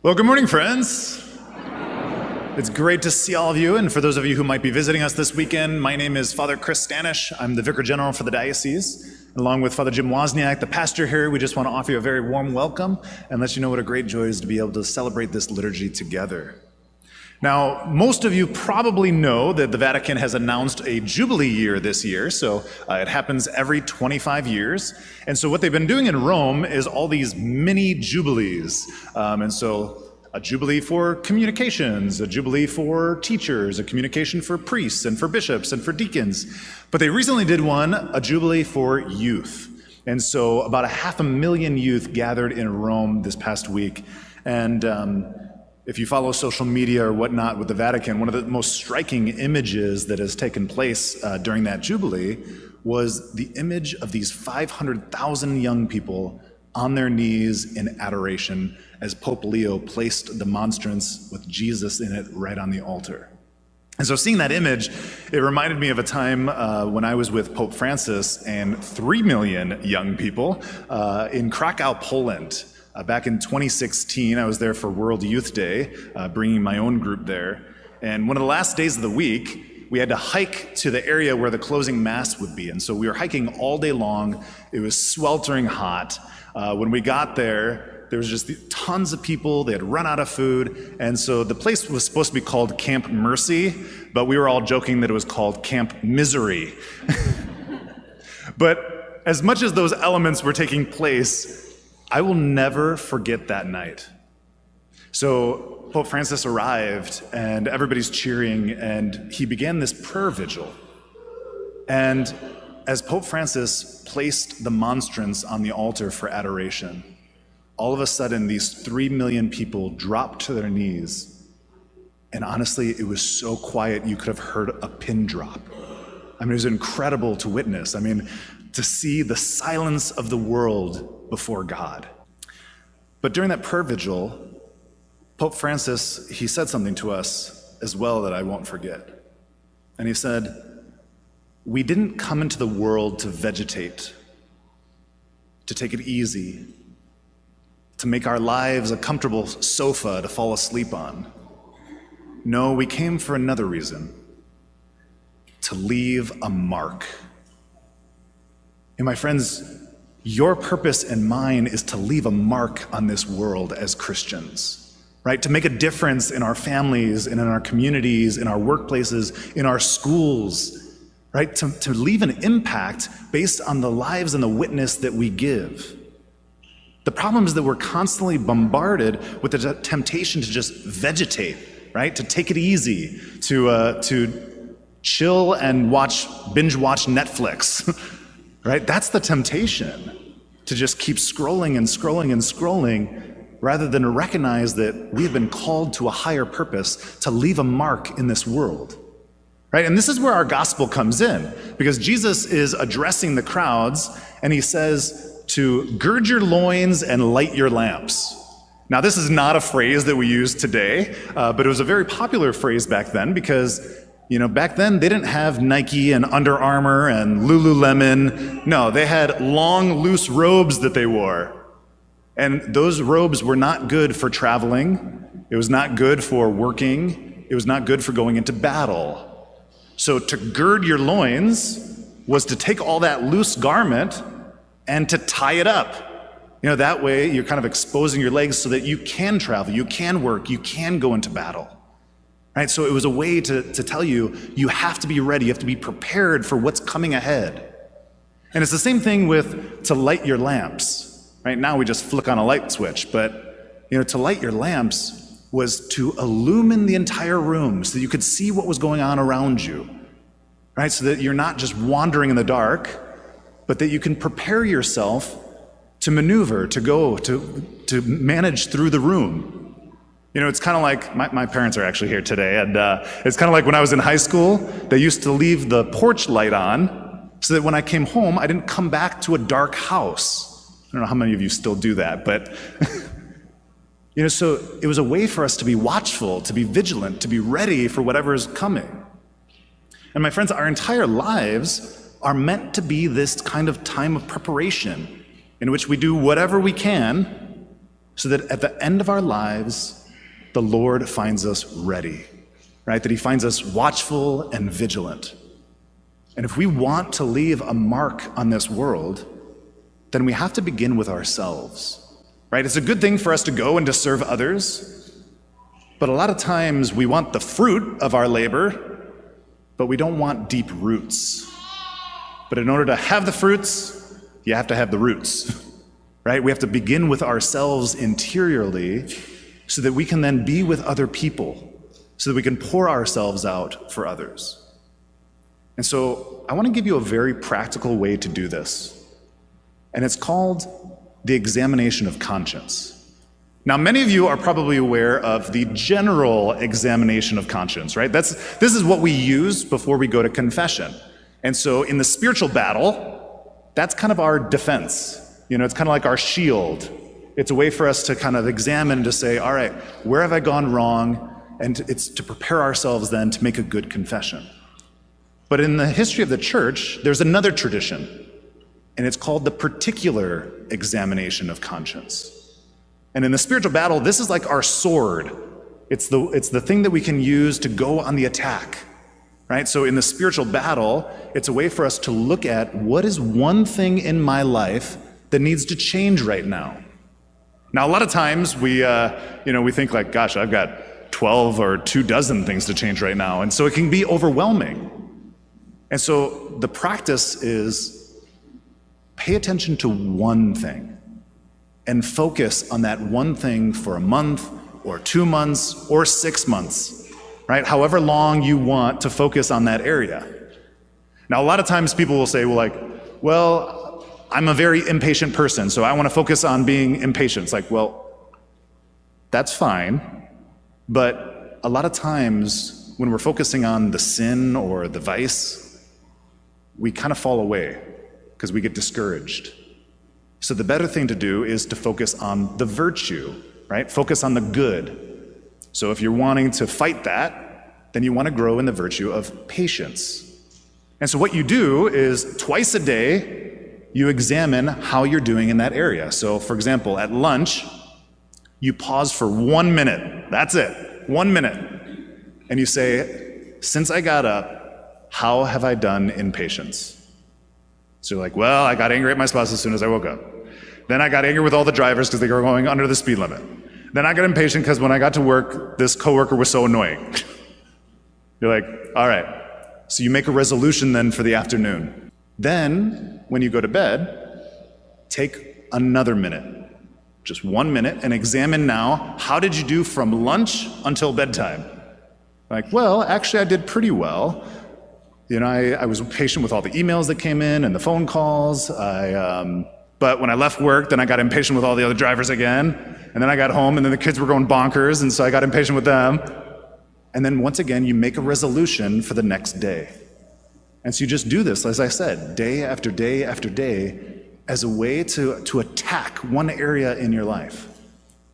Well, good morning, friends. It's great to see all of you, and for those of you who might be visiting us this weekend, my name is Father Chris Stanish. I'm the Vicar General for the diocese. Along with Father Jim Wozniak, the pastor here, we just want to offer you a very warm welcome and let you know what a great joy it is to be able to celebrate this liturgy together. Now, most of you probably know that the Vatican has announced a Jubilee year this year, so it happens every 25 years. And so what they've been doing in Rome is all these mini Jubilees. And so a Jubilee for communications, a Jubilee for teachers, a communication for priests and for bishops and for deacons. But they recently did one, a Jubilee for youth. And so about 500,000 youth gathered in Rome this past week. And if you follow social media or whatnot with the Vatican, one of the most striking images that has taken place during that Jubilee was the image of these 500,000 young people on their knees in adoration as Pope Leo placed the monstrance with Jesus in it right on the altar. And so seeing that image, it reminded me of a time when I was with Pope Francis and 3 million young people in Krakow, Poland. Back in 2016, I was there for World Youth Day, bringing my own group there. And one of the last days of the week, we had to hike to the area where the closing mass would be. And so we were hiking all day long. It was sweltering hot. When we got there, there was just tons of people. They had run out of food. And so the place was supposed to be called Camp Mercy, but we were all joking that it was called Camp Misery. But as much as those elements were taking place, I will never forget that night. So Pope Francis arrived and everybody's cheering and he began this prayer vigil. And as Pope Francis placed the monstrance on the altar for adoration, all of a sudden these 3 million people dropped to their knees. And honestly, it was so quiet you could have heard a pin drop. I mean, it was incredible to witness. I mean, to see the silence of the world before God. But during that prayer vigil, Pope Francis, he said something to us as well that I won't forget. And he said, "We didn't come into the world to vegetate, to take it easy, to make our lives a comfortable sofa to fall asleep on. No, we came for another reason, to leave a mark." And my friends, your purpose and mine is to leave a mark on this world as Christians, right? To make a difference in our families and in our communities, in our workplaces, in our schools, right? To leave an impact based on the lives and the witness that we give. The problem is that we're constantly bombarded with the temptation to just vegetate, right? To take it easy, to chill and binge watch Netflix. Right? That's the temptation, to just keep scrolling and scrolling and scrolling rather than to recognize that we have been called to a higher purpose, to leave a mark in this world. Right? And this is where our gospel comes in, because Jesus is addressing the crowds and he says to gird your loins and light your lamps. Now, this is not a phrase that we use today, but it was a very popular phrase back then because back then they didn't have Nike and Under Armour and Lululemon. No, they had long, loose robes that they wore. And those robes were not good for traveling. It was not good for working. It was not good for going into battle. So to gird your loins was to take all that loose garment and to tie it up. That way you're kind of exposing your legs so that you can travel, you can work, you can go into battle. Right? So it was a way to tell you, you have to be ready, you have to be prepared for what's coming ahead. And it's the same thing with to light your lamps. Right? Now we just flick on a light switch, but to light your lamps was to illumine the entire room so that you could see what was going on around you. Right? So that you're not just wandering in the dark, but that you can prepare yourself to maneuver, to go, to manage through the room. It's kind of like, my parents are actually here today, and it's kind of like when I was in high school, they used to leave the porch light on so that when I came home, I didn't come back to a dark house. I don't know how many of you still do that, but so it was a way for us to be watchful, to be vigilant, to be ready for whatever is coming. And my friends, our entire lives are meant to be this kind of time of preparation in which we do whatever we can so that at the end of our lives, the Lord finds us ready, right? That he finds us watchful and vigilant. And if we want to leave a mark on this world, then we have to begin with ourselves, right? It's a good thing for us to go and to serve others, but a lot of times we want the fruit of our labor, but we don't want deep roots. But in order to have the fruits, you have to have the roots, right? We have to begin with ourselves interiorly so that we can then be with other people, so that we can pour ourselves out for others. And so I want to give you a very practical way to do this. And it's called the examination of conscience. Now, many of you are probably aware of the general examination of conscience, right? This is what we use before we go to confession. And so in the spiritual battle, that's kind of our defense. It's kind of like our shield. It's a way for us to kind of examine and to say, all right, where have I gone wrong? And it's to prepare ourselves then to make a good confession. But in the history of the church, there's another tradition, and it's called the particular examination of conscience. And in the spiritual battle, this is like our sword. It's the thing that we can use to go on the attack, right? So in the spiritual battle, it's a way for us to look at what is one thing in my life that needs to change right now. Now, a lot of times we think like, gosh, I've got 12 or 24 things to change right now. And so it can be overwhelming. And so the practice is pay attention to one thing and focus on that one thing for a month or 2 months or 6 months, right? However long you want to focus on that area. Now, a lot of times people will say, well, I'm a very impatient person, so I want to focus on being impatient. It's like, well, that's fine, but a lot of times when we're focusing on the sin or the vice, we kind of fall away because we get discouraged. So the better thing to do is to focus on the virtue, right? Focus on the good. So if you're wanting to fight that, then you want to grow in the virtue of patience. And so what you do is twice a day, you examine how you're doing in that area. So for example, at lunch, you pause for 1 minute. That's it, 1 minute. And you say, since I got up, how have I done in patience? So you're like, well, I got angry at my spouse as soon as I woke up. Then I got angry with all the drivers because they were going under the speed limit. Then I got impatient because when I got to work, this coworker was so annoying. You're like, all right. So you make a resolution then for the afternoon. Then, when you go to bed, take another minute, just 1 minute, and examine now, how did you do from lunch until bedtime? Like, well, actually I did pretty well. I was patient with all the emails that came in and the phone calls. But when I left work, then I got impatient with all the other drivers again. And then I got home, and then the kids were going bonkers, and so I got impatient with them. And then once again, you make a resolution for the next day. And so you just do this, as I said, day after day after day, as a way to attack one area in your life.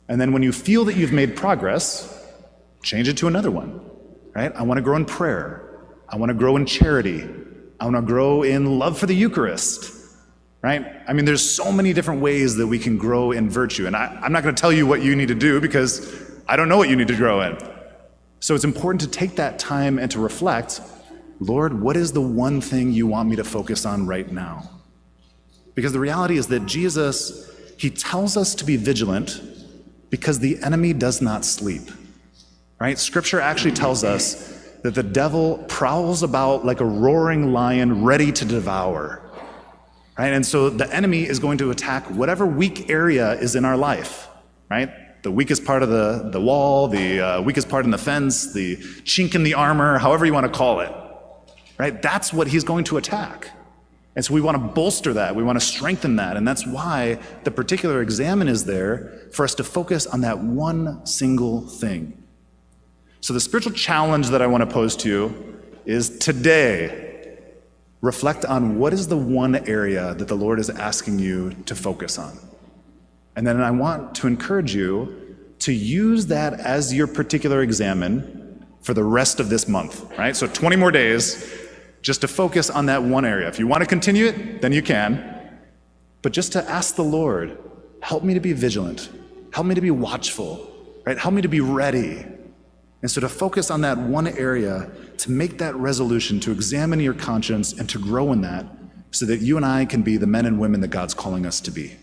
And then when you feel that you've made progress, change it to another one, right? I want to grow in prayer. I want to grow in charity. I want to grow in love for the Eucharist, right? I mean, there's so many different ways that we can grow in virtue. And I'm not going to tell you what you need to do because I don't know what you need to grow in. So it's important to take that time and to reflect, Lord, what is the one thing you want me to focus on right now? Because the reality is that Jesus, he tells us to be vigilant because the enemy does not sleep, right? Scripture actually tells us that the devil prowls about like a roaring lion ready to devour, right? And so the enemy is going to attack whatever weak area is in our life, right? The weakest part of the wall, the weakest part in the fence, the chink in the armor, however you want to call it, right? That's what he's going to attack. And so we want to bolster that, we want to strengthen that, and that's why the particular examine is there for us to focus on that one single thing. So the spiritual challenge that I want to pose to you is today, reflect on what is the one area that the Lord is asking you to focus on. And then I want to encourage you to use that as your particular examine for the rest of this month, right? So 20 more days just to focus on that one area. If you want to continue it, then you can. But just to ask the Lord, help me to be vigilant. Help me to be watchful, right? Help me to be ready. And so to focus on that one area, to make that resolution, to examine your conscience and to grow in that so that you and I can be the men and women that God's calling us to be.